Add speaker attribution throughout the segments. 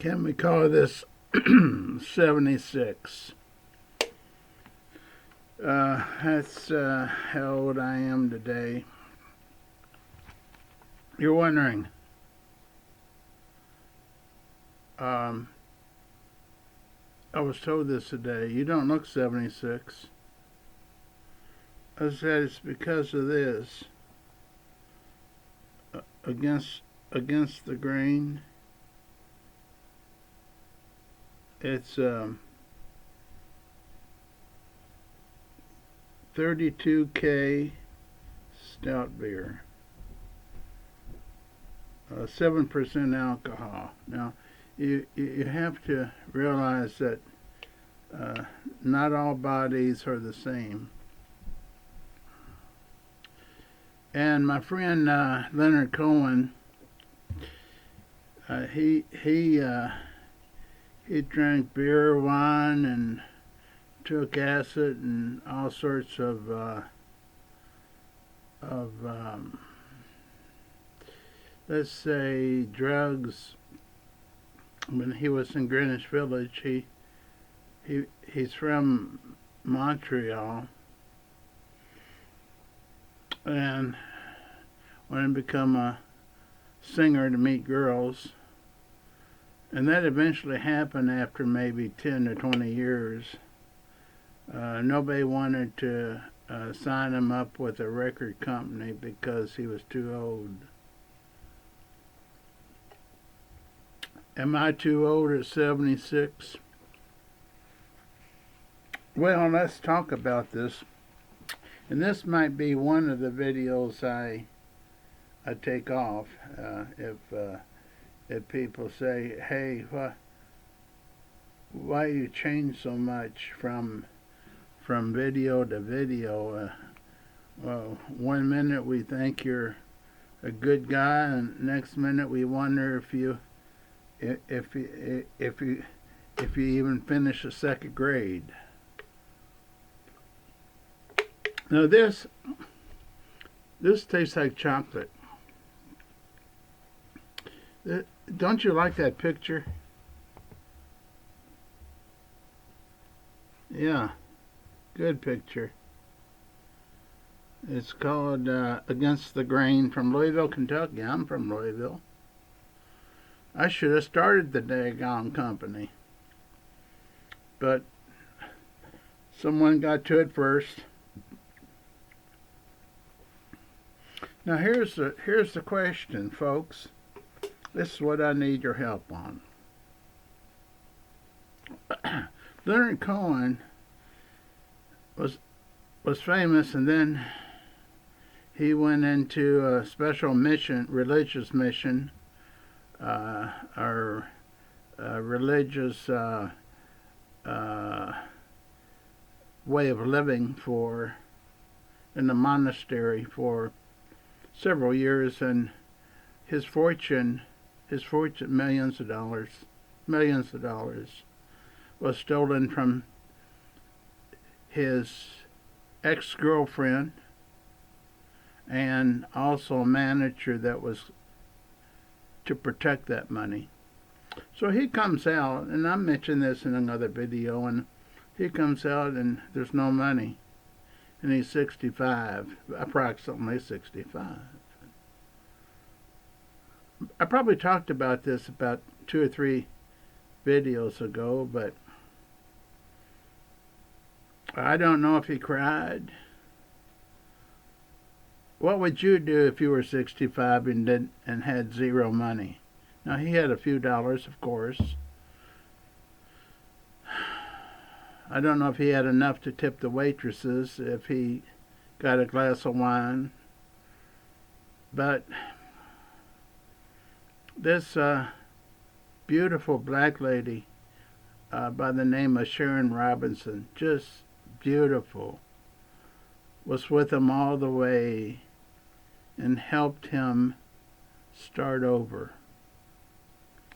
Speaker 1: Can we call this 76? That's how old I am today. You're wondering, I was told this today, you don't look 76. I said it's because of this. Against the grain, it's 32K stout beer, 7% alcohol. Now, you have to realize that not all bodies are the same. And my friend Leonard Cohen, he drank beer, wine, and took acid and all sorts of let's say drugs. When he was in Greenwich Village, he's from Montreal, and wanted to become a singer to meet girls. And that eventually happened after maybe 10 or 20 years. Nobody wanted to sign him up with a record company because he was too old. Am I too old at 76? Well, let's talk about this. And this might be one of the videos I take off if people say, "Hey, why you change so much from video to video?" Well, one minute we think you're a good guy, and next minute we wonder if you even finish the second grade. Now this tastes like chocolate. Don't you like that picture? Yeah, good picture. It's called Against the Grain from Louisville, Kentucky. I'm from Louisville. I should have started the daggone company, but someone got to it first. Now here's the question, folks. This is what I need your help on. Leonard Cohen was famous, and then he went into a special mission, religious mission, or religious way of living in the monastery for several years, and his fortune, millions of dollars, was stolen from his ex-girlfriend and also a manager that was to protect that money. So he comes out, and I mentioned this in another video, and he comes out and there's no money. And he's 65, approximately 65. I probably talked about this about 2 or 3 videos ago, but I don't know if he cried. What would you do if you were 65 and had zero money? Now, he had a few dollars, of course. I don't know if he had enough to tip the waitresses if he got a glass of wine. But this beautiful black lady by the name of Sharon Robinson, just beautiful, was with him all the way and helped him start over.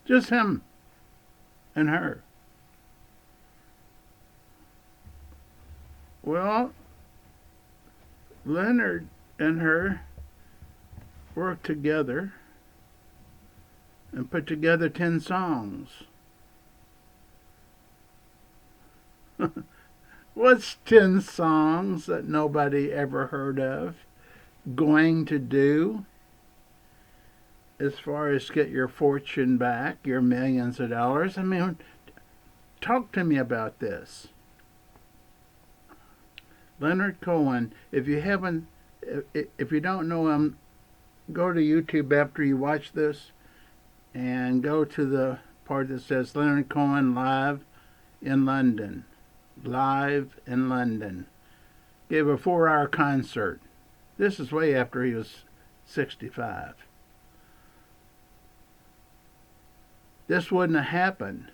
Speaker 1: Just him and her. Well, Leonard and her worked together and put together 10 songs. What's 10 songs that nobody ever heard of going to do as far as get your fortune back, your millions of dollars? I mean, talk to me about this. Leonard Cohen, if you don't know him, go to YouTube after you watch this and go to the part that says Leonard Cohen live in London. Live in London. Gave a 4-hour concert. This is way after he was 65. This wouldn't have happened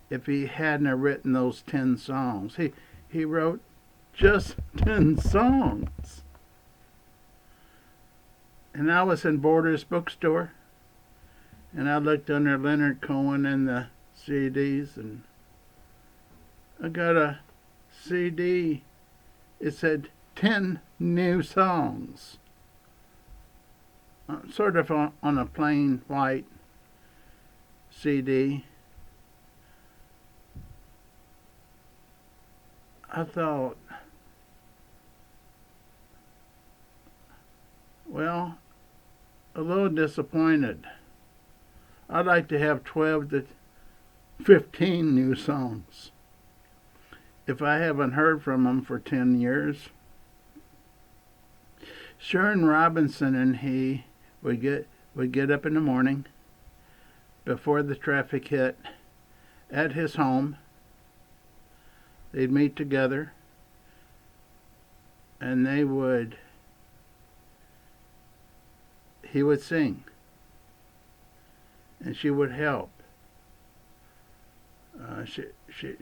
Speaker 1: if he hadn't have written those 10 songs. He wrote just 10 songs. And I was in Borders bookstore, and I looked under Leonard Cohen and the CDs, and I got a CD. It said 10 new songs. Sort of on a plain white CD. I thought, well, a little disappointed. I'd like to have 12 to 15 new songs. If I haven't heard from him for 10 years. Sharon Robinson and he would get up in the morning before the traffic hit at his home. They'd meet together and he would sing and she would help.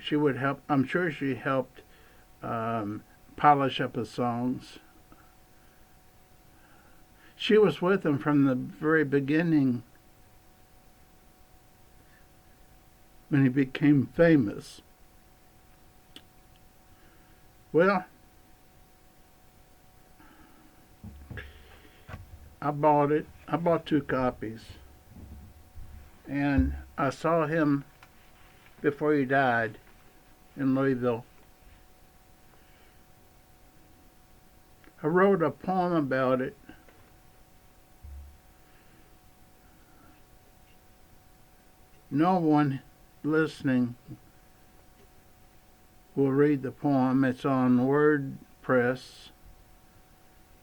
Speaker 1: She would help. I'm sure she helped polish up his songs. She was with him from the very beginning when he became famous. Well, I bought it. I bought 2 copies. And I saw him before he died in Louisville. I wrote a poem about it. No one listening will read the poem. It's on WordPress,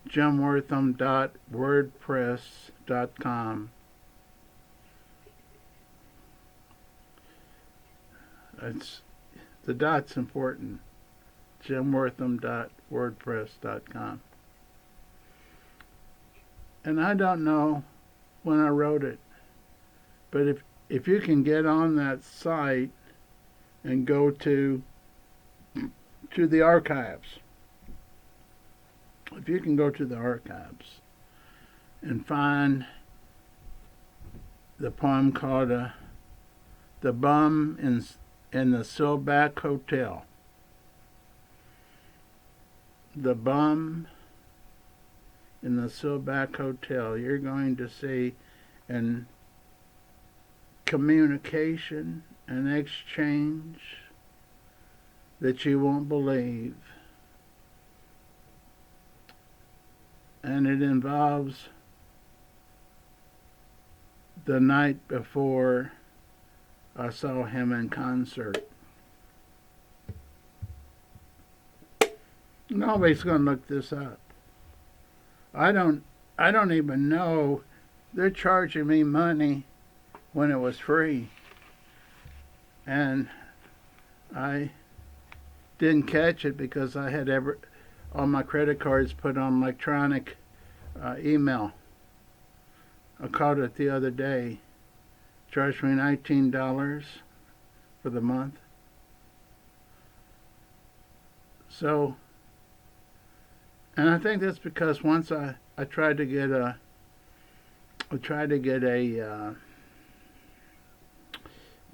Speaker 1: jimwortham.wordpress.com. The dot's important. jimwortham.wordpress.com. And I don't know when I wrote it, but if you can get on that site and go to the archives, if you can go to the archives and find the poem called The Bum in the Silback Hotel. The Bum in the Silback Hotel. You're going to see an communication, an exchange that you won't believe. And it involves the night before I saw him in concert. Nobody's going to look this up. I don't even know. They're charging me money when it was free. And I didn't catch it because I had all my credit cards put on electronic email. I caught it the other day. Charged me $19 for the month. So, and I think that's because once I tried to get a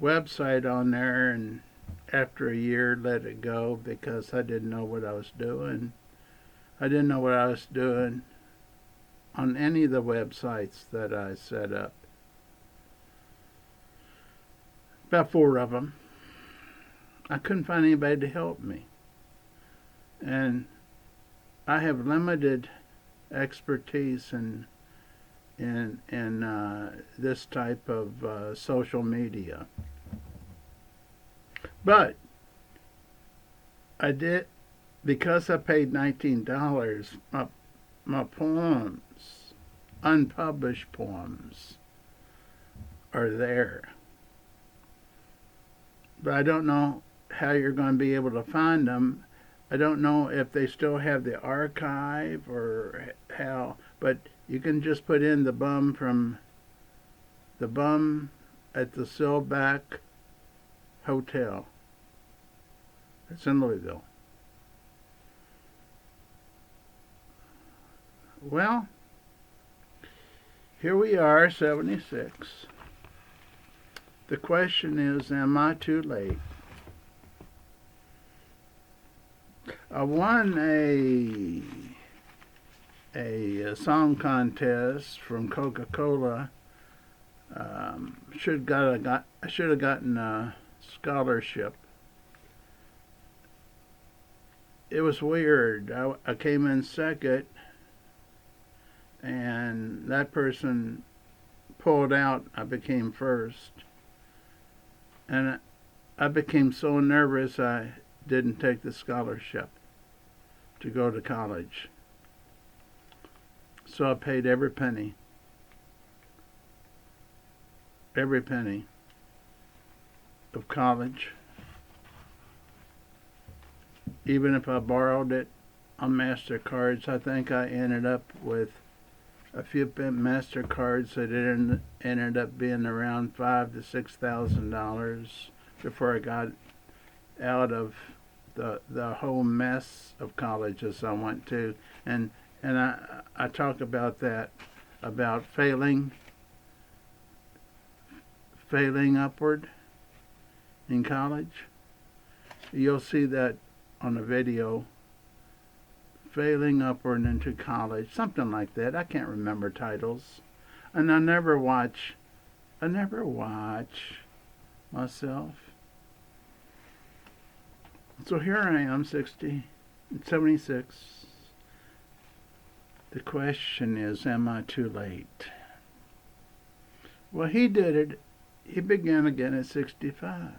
Speaker 1: website on there, and after a year let it go because I didn't know what I was doing. I didn't know what I was doing on any of the websites that I set up. About 4 of them. I couldn't find anybody to help me. And I have limited expertise in this type of social media. But I did, because I paid $19, my poems, unpublished poems, are there. But I don't know how you're going to be able to find them. I don't know if they still have the archive or how, but you can just put in the bum at the Silverback Hotel. It's in Louisville. Well, here we are, 76. The question is, am I too late? I won a song contest from Coca-Cola. I should have gotten a scholarship. It was weird. I came in second, and that person pulled out. I became first, and I became so nervous I didn't take the scholarship to go to college. So I paid every penny of college, even if I borrowed it on MasterCards. I think I ended up with a few MasterCards that ended up being around $5,000 to $6,000 before I got out of the whole mess of colleges I went to. And I talk about that, about failing upward in college. You'll see that on a video. Failing upward into college, something like that. I can't remember titles. And I never watch myself. So here I am, 76. The question is, am I too late? Well, he did it. He began again at 65.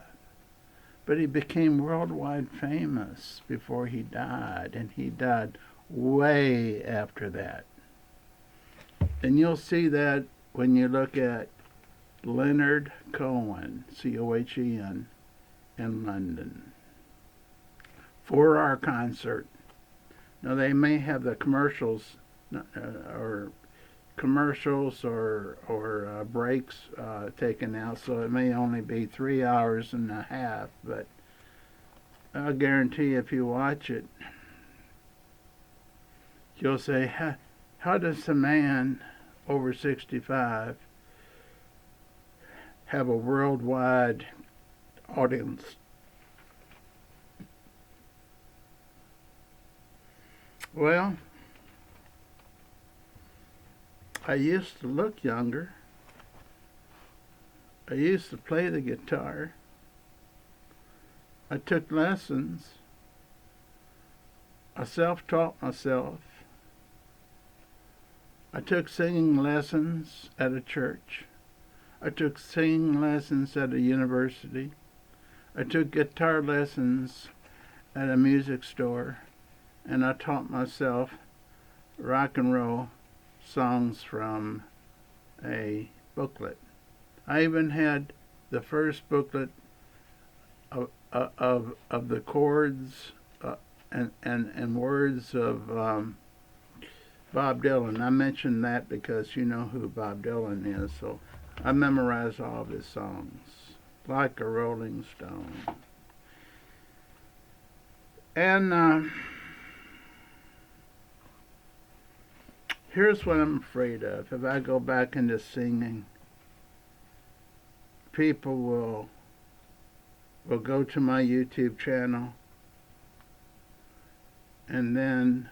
Speaker 1: But he became worldwide famous before he died, and he died way after that. And you'll see that when you look at Leonard Cohen, Cohen, in London, 4-hour concert. Now they may have the commercials or breaks taken out, so it may only be 3 hours and a half. But I guarantee if you watch it, you'll say, how does a man over 65 have a worldwide audience? Well, I used to look younger. I used to play the guitar. I took lessons. I self-taught myself. I took singing lessons at a church. I took singing lessons at a university. I took guitar lessons at a music store. And I taught myself rock and roll songs from a booklet. I even had the first booklet of the chords and words of Bob Dylan. I mentioned that because you know who Bob Dylan is, so I memorized all of his songs, like a Rolling Stone. And here's what I'm afraid of. If I go back into singing, people will go to my YouTube channel, and then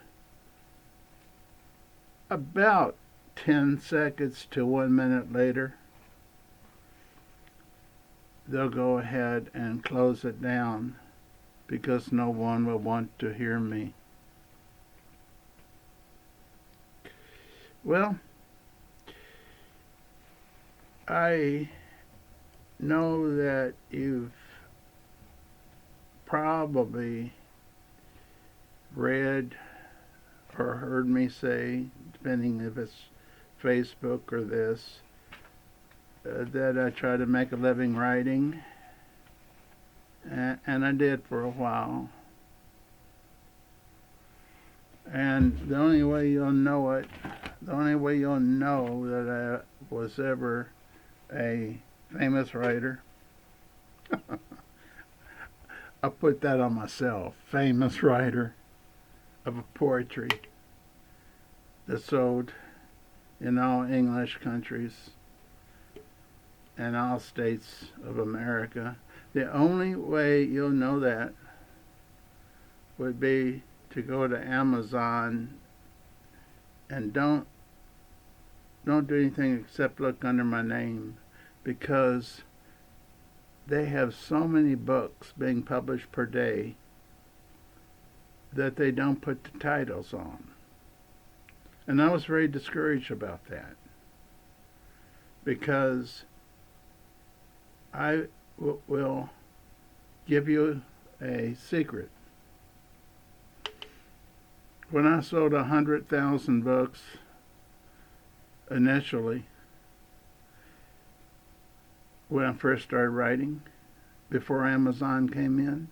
Speaker 1: about 10 seconds to 1 minute later, they'll go ahead and close it down because no one will want to hear me. Well, I know that you've probably read or heard me say, depending if it's Facebook or this, that I try to make a living writing, and I did for a while. And the only way you'll know it, the only way you'll know that I was ever a famous writer, I put that on myself, famous writer of poetry that sold in all English countries and all states of America. The only way you'll know that would be to go to Amazon and don't do anything except look under my name, because they have so many books being published per day that they don't put the titles on. And I was very discouraged about that, because I will give you a secret. When I sold 100,000 books initially, when I first started writing, before Amazon came in,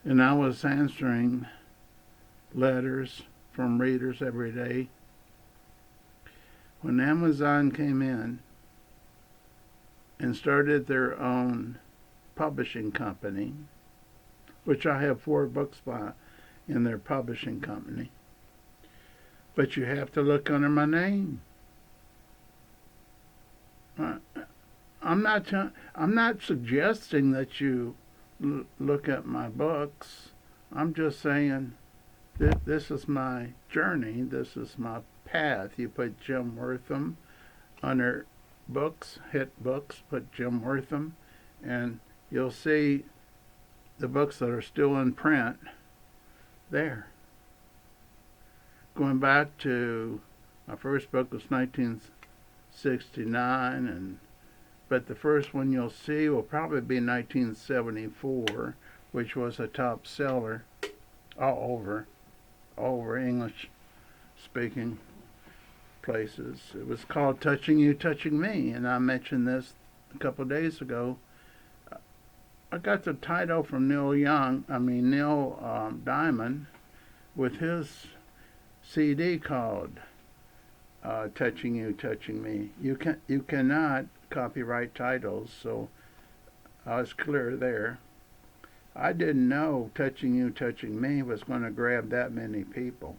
Speaker 1: and I was answering letters from readers every day. When Amazon came in and started their own publishing company, which I have 4 books by in their publishing company, but you have to look under my name. I'm not suggesting that you look at my books. I'm just saying that this is my journey. This is my path. You put Jim Wortham under books, hit books, put Jim Wortham, and you'll see the books that are still in print there. Going back to my first book was 1969, but the first one you'll see will probably be 1974, which was a top seller all over English speaking places. It was called Touching You, Touching Me, and I mentioned this a couple of days ago. I got the title from Neil Diamond, with his CD called Touching You, Touching Me. You cannot copyright titles, so I was clear there. I didn't know Touching You, Touching Me was going to grab that many people.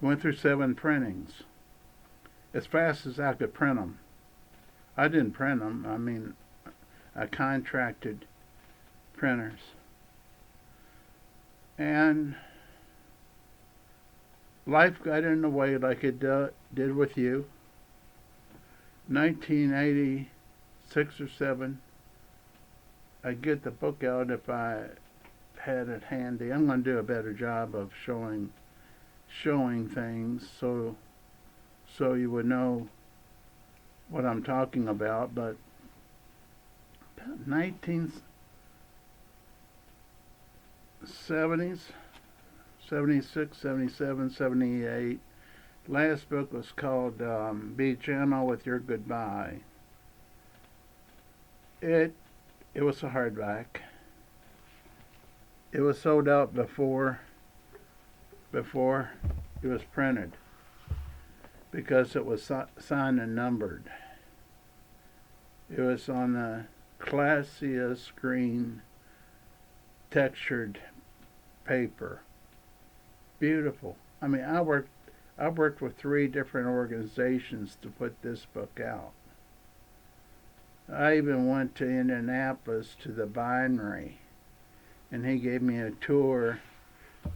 Speaker 1: Went through 7 printings, as fast as I could print them. I didn't print them. I contracted printers. And life got in the way like it did with you. 1986 or 7, I'd get the book out if I had it handy. I'm going to do a better job of showing things so you would know what I'm talking about. But 1970s, 76, 77, 78. Last book was called Be Gentle with Your Goodbye. It was a hardback. It was sold out before it was printed, because it was signed and numbered. It was on the classiest green textured paper. Beautiful. I worked with 3 different organizations to put this book out. I even went to Indianapolis to the bindery, and he gave me a tour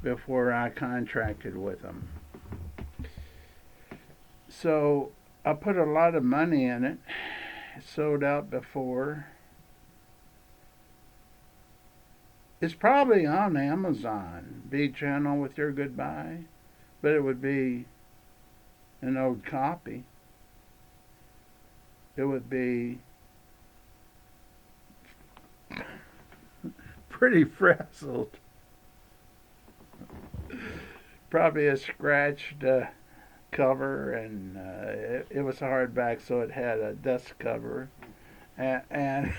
Speaker 1: before I contracted with him. So I put a lot of money in it. It sold out before. It's probably on Amazon. Be Gentle with Your Goodbye, but it would be an old copy. It would be pretty frazzled. Probably a scratched cover, and it was hardback, so it had a dust cover, and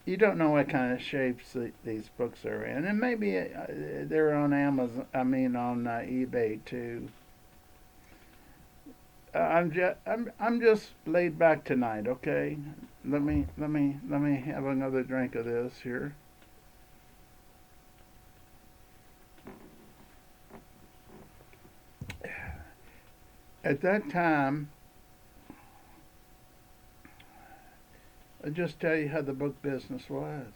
Speaker 1: you don't know what kind of shapes these books are in, and maybe they're on Amazon. I mean, on eBay too. I'm just laid back tonight. Okay, let me have another drink of this here. At that time, I'll just tell you how the book business was.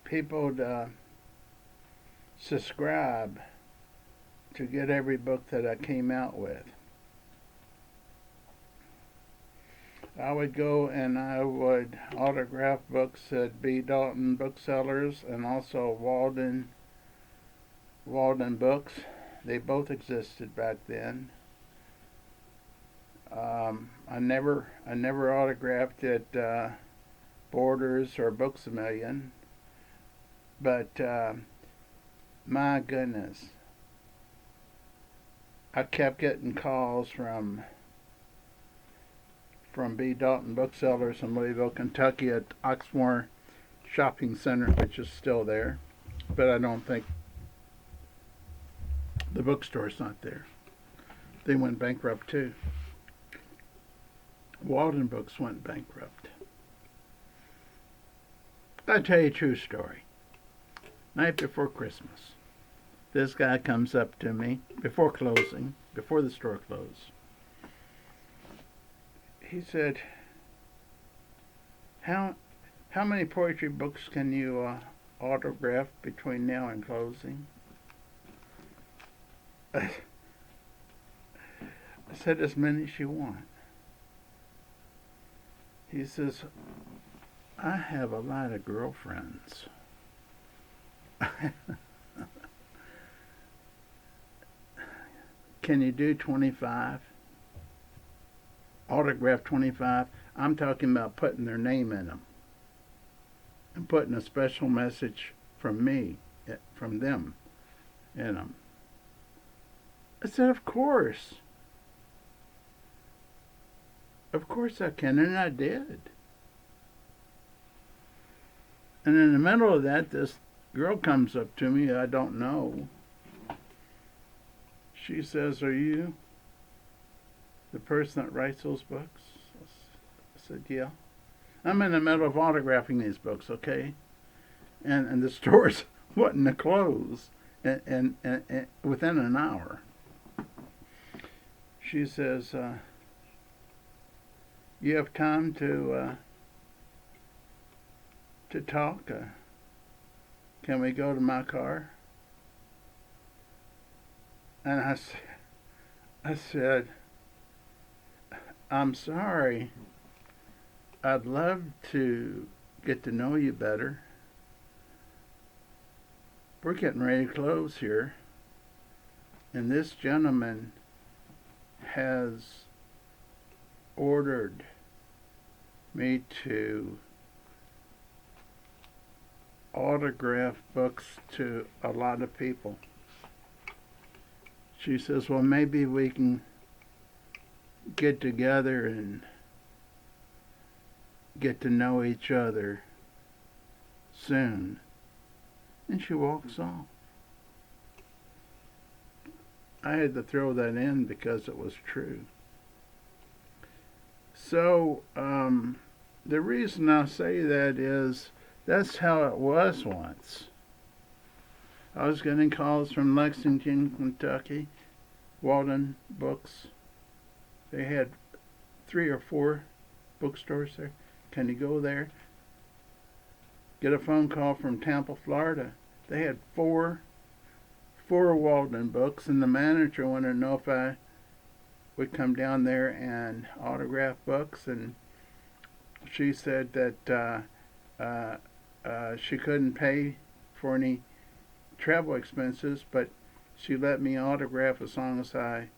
Speaker 1: People would subscribe to get every book that I came out with. I would go and I would autograph books at B. Dalton Booksellers and also Walden Books. They both existed back then. I never autographed at Borders or Books A Million, but my goodness, I kept getting calls from B. Dalton Booksellers in Louisville, Kentucky, at Oxmoor Shopping Center, which is still there, but I don't think the bookstore's not there. They went bankrupt too. Walden Books went bankrupt. I'll tell you a true story. Night before Christmas, this guy comes up to me before closing, before the store closed. He said, how many poetry books can you autograph between now and closing? I said, as many as you want. He says, I have a lot of girlfriends. Can you do 25? Autograph 25? I'm talking about putting their name in them and putting a special message from me, from them, in them. I said, of course. Of course I can, and I did. And in the middle of that, this girl comes up to me I don't know. She says, are you the person that writes those books? I said, yeah. I'm in the middle of autographing these books, okay? And the store's wanting to close and within an hour. She says, you have time to talk? Can we go to my car? And I said, I'm sorry. I'd love to get to know you better. We're getting ready to close here. And this gentleman has ordered me to autograph books to a lot of people. She says, well, maybe we can get together and get to know each other soon. And she walks off. I had to throw that in because it was true. So, the reason I say that is that's how it was once. I was getting calls from Lexington, Kentucky, Walden Books. They had 3 or 4 bookstores there. Can you go there? Get a phone call from Tampa, Florida. They had 4 Walden Books, and the manager wanted to know if I would come down there and autograph books, and she said that Uh, she couldn't pay for any travel expenses, but she let me autograph as long as I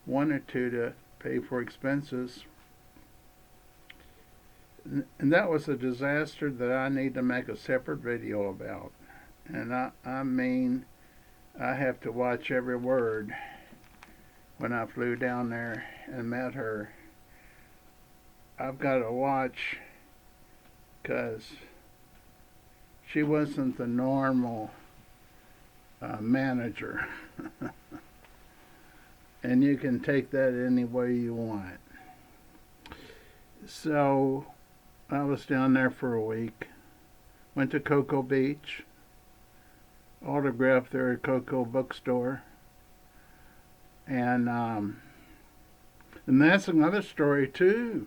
Speaker 1: wanted to pay for expenses. And that was a disaster that I need to make a separate video about. And I mean, I have to watch every word when I flew down there and met her. I've got to watch because she wasn't the normal manager. And you can take that any way you want. So I was down there for a week. Went to Cocoa Beach. Autographed there at Cocoa Bookstore. And that's another story too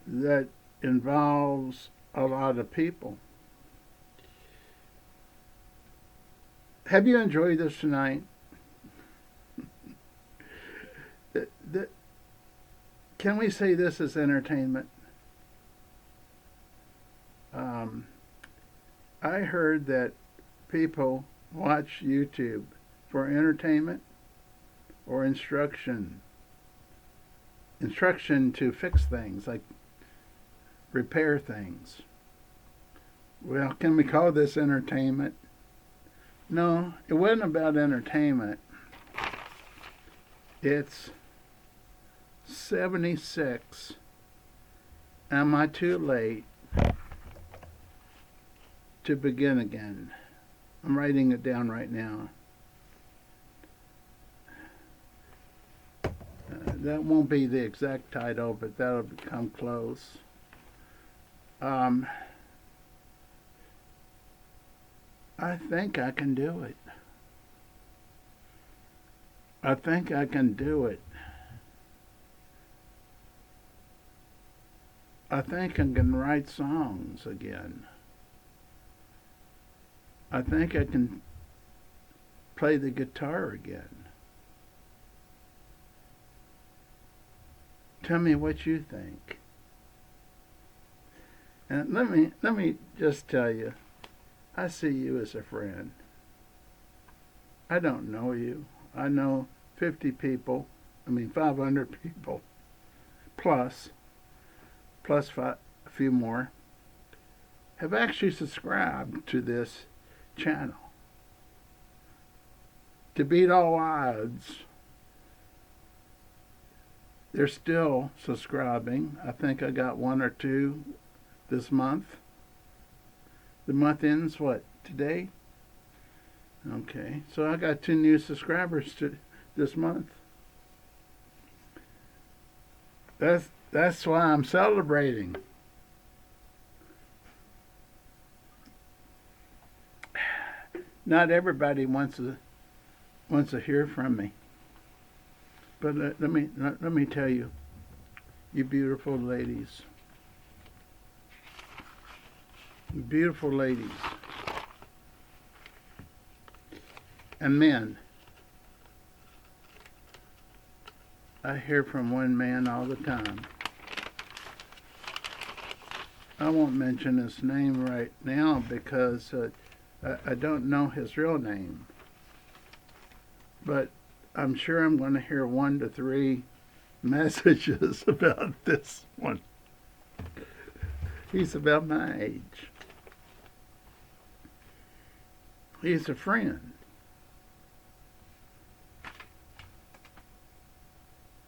Speaker 1: that involves a lot of people. Have you enjoyed this tonight? Can we say this is entertainment? I heard that people watch YouTube for entertainment or instruction. Instruction to fix things, like repair things. Well, can we call this entertainment? No, it wasn't about entertainment. It's 76. Am I too late to begin again? I'm writing it down right now. That won't be the exact title, but that'll become close. I think I can do it. I think I can do it. I think I can write songs again. I think I can play the guitar again. Tell me what you think. And let me just tell you, I see you as a friend. I don't know you. I know 500 people, plus a few more, have actually subscribed to this channel. To beat all odds, they're still subscribing. I think I got one or two this month. The month ends what, today? Okay, so I got 2 new subscribers this month. That's why I'm celebrating. Not everybody wants to hear from me, but let me tell you, you beautiful ladies, and men. I hear from one man all the time. I won't mention his name right now because I don't know his real name. But I'm sure I'm going to hear 1 to 3 messages about this one. He's about my age. He's a friend.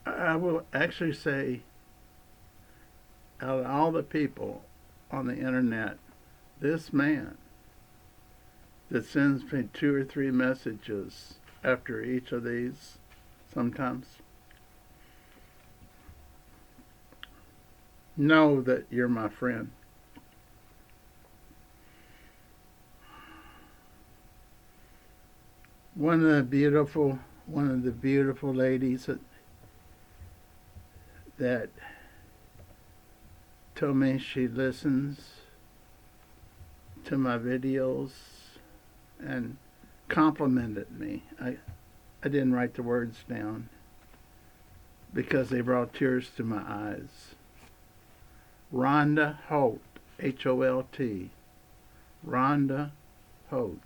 Speaker 1: I will actually say, out of all the people on the internet, this man that sends me 2 or 3 messages after each of these, sometimes, know that you're my friend. One of the beautiful ladies that told me she listens to my videos and complimented me. I didn't write the words down because they brought tears to my eyes. Rhonda Holt, Holt. Rhonda Holt.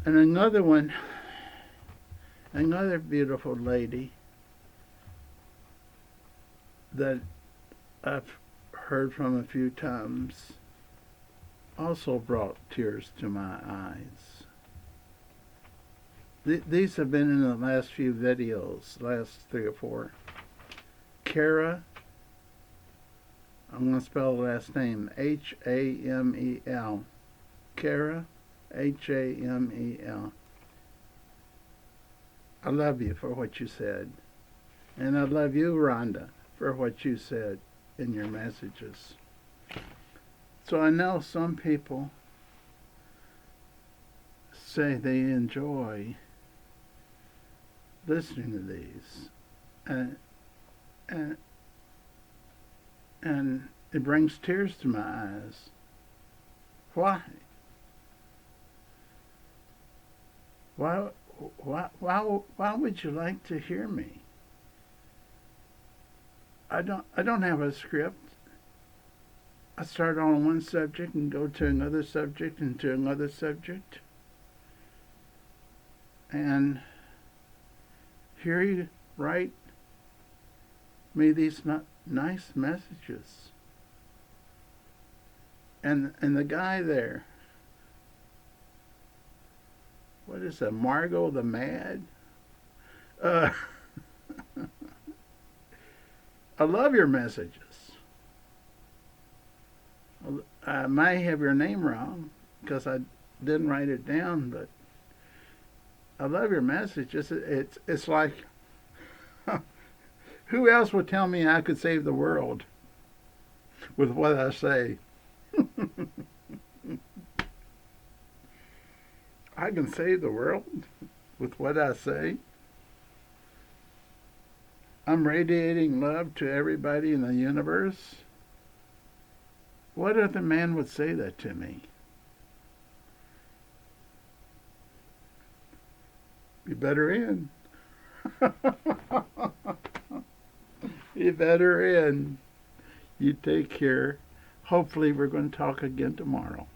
Speaker 1: And another beautiful lady that I've heard from a few times also brought tears to my eyes. These have been in the last few videos, last 3 or 4. Kara, I'm going to spell the last name, Hamel. Kara, Hamel. I love you for what you said. And I love you, Rhonda, for what you said in your messages. So I know some people say they enjoy listening to these. And it brings tears to my eyes. Why? Why would you like to hear me? I don't have a script. I start on one subject and go to another subject and to another subject. And here you write me these nice messages. And the guy there, what is that, Margot the Mad? I love your messages. I may have your name wrong because I didn't write it down, but I love your messages. It's like, who else would tell me I could save the world with what I say? I can save the world with what I say. I'm radiating love to everybody in the universe. What other man would say that to me? You better in. You better in. You take care. Hopefully we're going to talk again tomorrow.